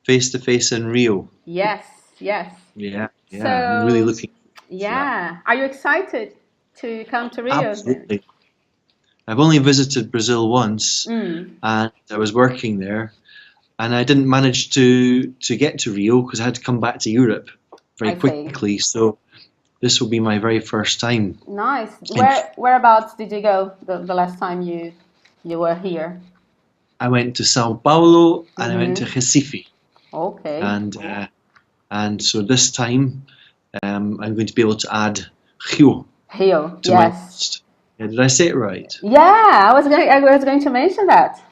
face to face in Rio. Yes, yes. Yeah, yeah. I'm really So, looking forward to that. yeah. Are you excited to come to Rio then? Absolutely. I've only visited Brazil once, Mm, and I was working there, and I didn't manage to get to Rio because I had to come back to Europe very I see. quickly. So this will be my very first time. Nice. In Whereabouts did you go the last time you were here? I went to Sao Paulo and I went to Mm-hmm. Recife, Okay. and so this time I'm going to be able to add Rio Rio. to my Yes. list. Yeah, did I say it right? Yeah, I was going to mention that.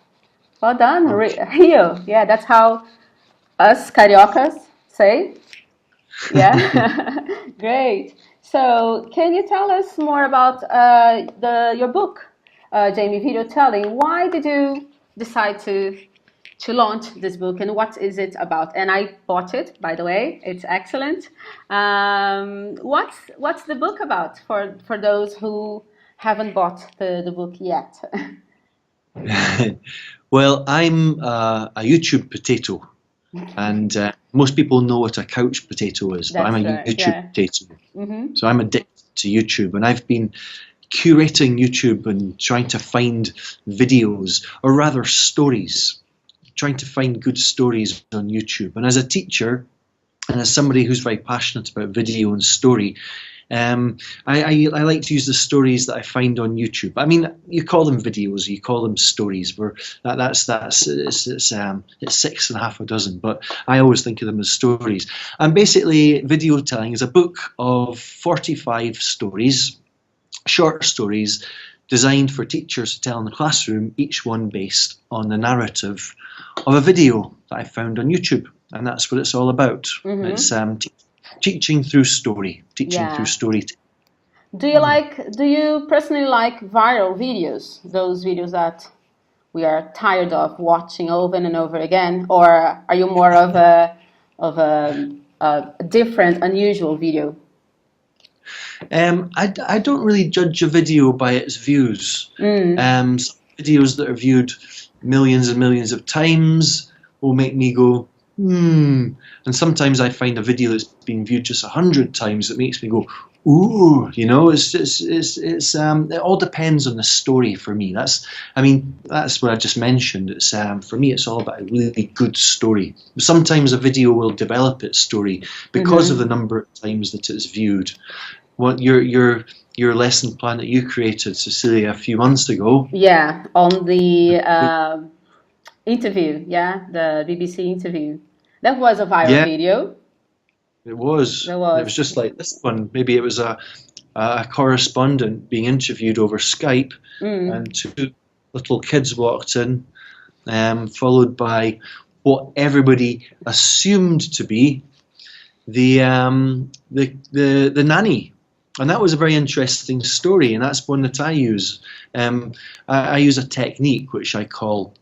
Well done, Okay. Rio. Yeah, that's how us cariocas say. Yeah, great. So, can you tell us more about the your book, Jamie Video Telling? Why did you decide to launch this book, and what is it about? And I bought it, by the way. It's excellent. What's the book about for those who haven't bought the book yet? Well, I'm a YouTube potato, and most people know what a couch potato is, but I'm a That's right. YouTube Yeah. potato. Mm-hmm. So I'm addicted to YouTube, and I've been curating YouTube and trying to find videos, or rather stories, trying to find good stories on YouTube. And as a teacher, and as somebody who's very passionate about video and story, I like to use the stories that I find on YouTube. I mean, you call them videos, you call them stories. Where that's it's six and a half a dozen, but I always think of them as stories. And basically, video telling is a book of 45 stories, short stories, designed for teachers to tell in the classroom, each one based on the narrative of a video that I found on YouTube. And that's what it's all about. It's Mm-hmm. teaching through story, teaching through Yeah. storytelling. Do you personally like viral videos? Those videos that we are tired of watching over and over again, or are you more of a different, unusual video? I don't really judge a video by its views. Mm, Some videos that are viewed millions and millions of times will make me go, hmm. And sometimes I find a video that's been viewed just 100 times that makes me go, ooh. It all depends on the story for me. That's what I just mentioned. It's for me, it's all about a really good story. Sometimes a video will develop its story because of the mm-hmm. number of times that it's viewed. What your lesson plan that you created, Cecilia, a few months ago. Yeah, on the interview, yeah, the BBC interview. That was a viral Yeah, video. it was. There And it was was. just like this one. Maybe it was a correspondent being interviewed over Skype, Mm, and two little kids walked in, followed by what everybody assumed to be the nanny. And that was a very interesting story, and that's one that I use. I use a technique which I call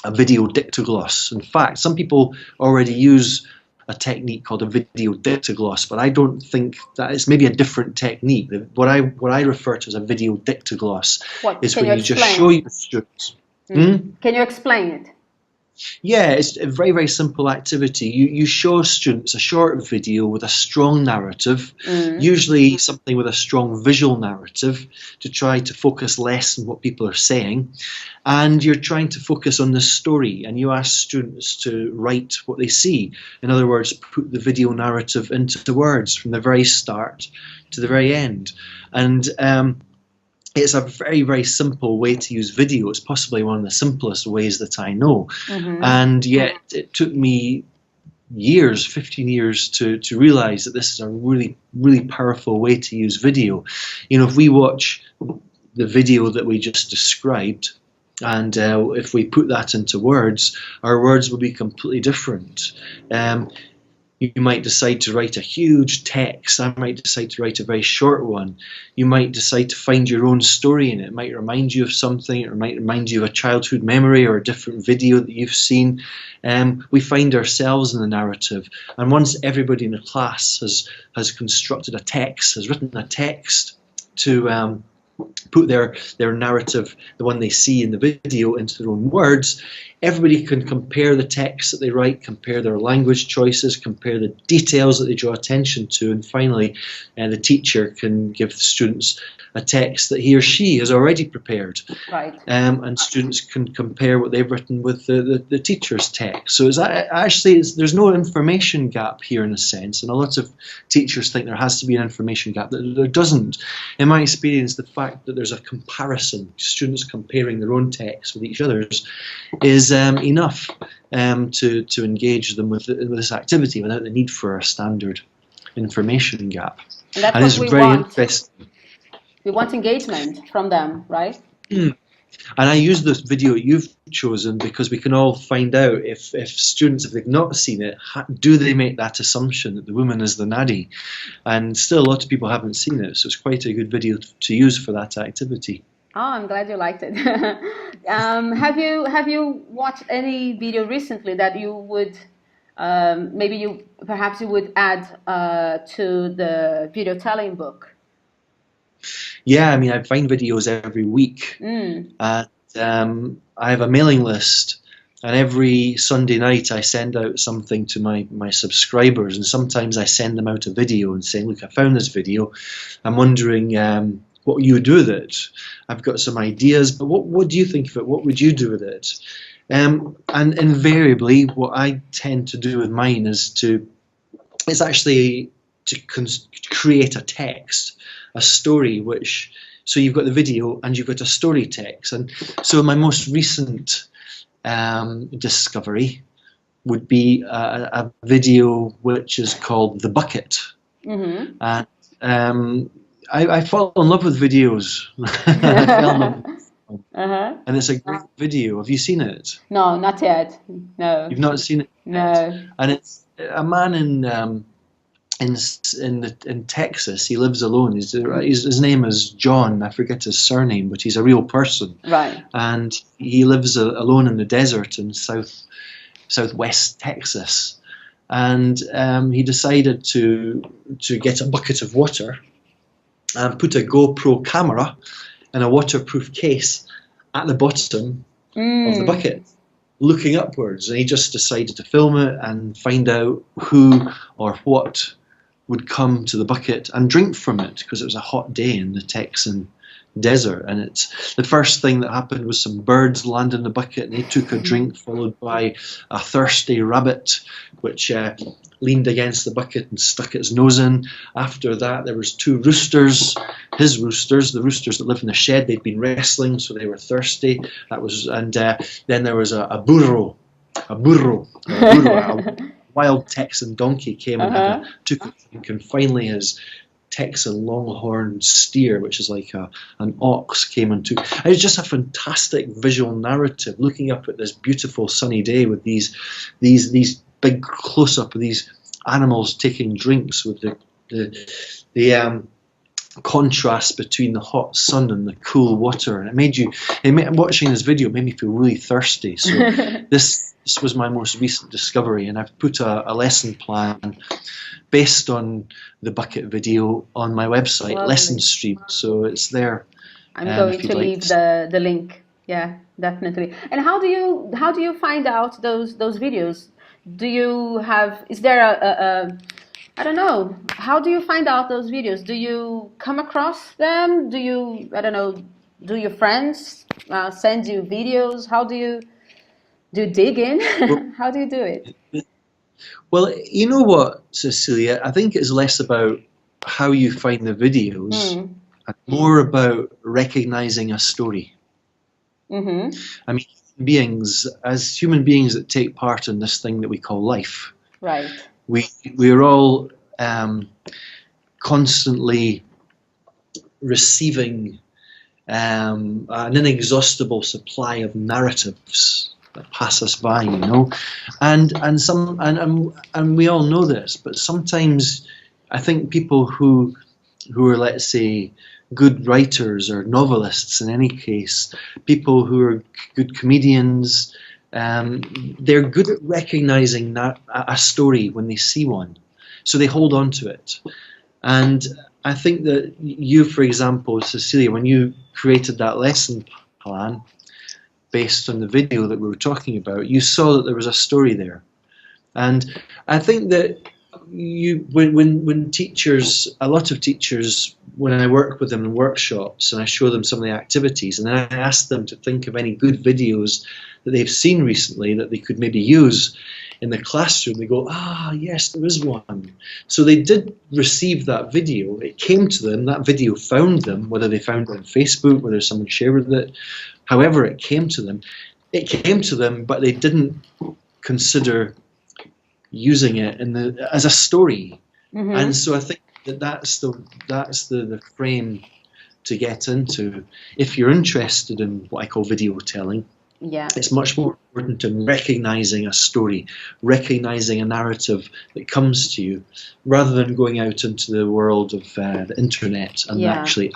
a video dictogloss. In fact, some people already use a technique called a video dictogloss, but I don't think that it's maybe a different technique. What I refer to as a video dictogloss what? is Can when you you just show explain? your students. Hmm? Mm. Can you explain it? Yeah, it's a very, very simple activity. You show students a short video with a strong narrative, Mm. usually something with a strong visual narrative, to try to focus less on what people are saying. And you're trying to focus on the story, and you ask students to write what they see. In other words, put the video narrative into words from the very start to the very end. And it's a very, very simple way to use video. It's possibly one of the simplest ways that I know. Mm-hmm. And yet it took me years, 15 years to realize that this is a really, really powerful way to use video. If we watch the video that we just described, and if we put that into words, our words will be completely different. You might decide to write a huge text. I might decide to write a very short one. You might decide to find your own story in it. It might remind you of something. It might remind you of a childhood memory or a different video that you've seen. We find ourselves in the narrative. And once everybody in the class has constructed a text, has written a text to put their narrative, the one they see in the video, into their own words. Everybody can compare the text that they write, compare their language choices, compare the details that they draw attention to, and finally the teacher can give the students a text that he or she has already prepared. Right. And students can compare what they've written with the teacher's text. So there's no information gap here in a sense, and a lot of teachers think there has to be an information gap. There doesn't. In my experience, the fact that there's a comparison, students comparing their own text with each other's, is enough to engage them with this activity without the need for a standard information gap. And it's very interesting. We want engagement from them, right? And I use this video you've chosen because we can all find out if students, if they've not seen it, do they make that assumption that the woman is the naddy? And still a lot of people haven't seen it, so it's quite a good video to use for that activity. Oh, I'm glad you liked it. Have you watched any video recently that you would perhaps you would add to the video telling book? Yeah, I mean, I find videos every week, and I have a mailing list, and every Sunday night I send out something to my subscribers, and sometimes I send them out a video and say, look, I found this video, I'm wondering what you would do with it. I've got some ideas, but what do you think of it? What would you do with it? And invariably, what I tend to do with mine is to create a text, a story, so you've got the video and you've got a story text. And so my most recent discovery would be a video which is called The Bucket. Mm-hmm. And I fall in love with videos. I fell in love with and it's a great video. Have you seen it? No, not yet. No. You've not seen it? No. Yet. And it's a man in Texas. He lives alone. His name is John. I forget his surname, but he's a real person. Right. And he lives alone in the desert in southwest Texas. And he decided to get a bucket of water and put a GoPro camera in a waterproof case at the bottom of the bucket, looking upwards. And he just decided to film it and find out who or what would come to the bucket and drink from it, because it was a hot day in the Texan desert. And it's the first thing that happened was some birds landed in the bucket and they took a drink, followed by a thirsty rabbit which leaned against the bucket and stuck its nose in. After that, there was two roosters, his roosters, the roosters that live in the shed. They'd been wrestling, so they were thirsty. Then there was a burro, a wild Texan donkey came and took a drink, and finally his Texan longhorn steer, which is like an ox, came and took. It was just a fantastic visual narrative, looking up at this beautiful sunny day with these big close-up of these animals taking drinks, with the contrast between the hot sun and the cool water. And watching this video made me feel really thirsty. So this was my most recent discovery, and I've put a lesson plan based on the bucket video on my website, Lovely. Lesson Stream. So it's there. I'm going to leave the link. Yeah, definitely. And how do you find out those videos? Is there I don't know, how do you find out those videos? Do you come across them? Do your friends send you videos? How do you dig in? How do you do it? Well, you know what, Cecilia, I think it's less about how you find the videos and more about recognizing a story. Mm-hmm. I mean, as human beings that take part in this thing that we call life, right? We're all constantly receiving an inexhaustible supply of narratives that pass us by, you know, and we all know this, but sometimes I think people who are, let's say, good writers or novelists, in any case, people who are good comedians, they're good at recognizing a story when they see one, so they hold on to it. And I think that you, for example, Cecilia, when you created that lesson plan based on the video that we were talking about, you saw that there was a story there. And I think that when teachers, a lot of teachers, when I work with them in workshops and I show them some of the activities, and then I ask them to think of any good videos that they've seen recently that they could maybe use in the classroom, they go, yes, there is one. So they did receive that video. It came to them, that video found them, whether they found it on Facebook, whether someone shared it, however it came to them. It came to them, but they didn't consider using it as a story. Mm-hmm. And so I think that's the frame to get into. If you're interested in what I call video telling, it's much more important in recognizing a story, recognizing a narrative that comes to you, rather than going out into the world of the internet and actually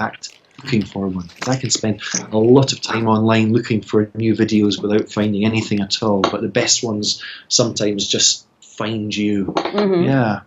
looking for one. I can spend a lot of time online looking for new videos without finding anything at all, but the best ones sometimes just find you. Mm-hmm. Yeah.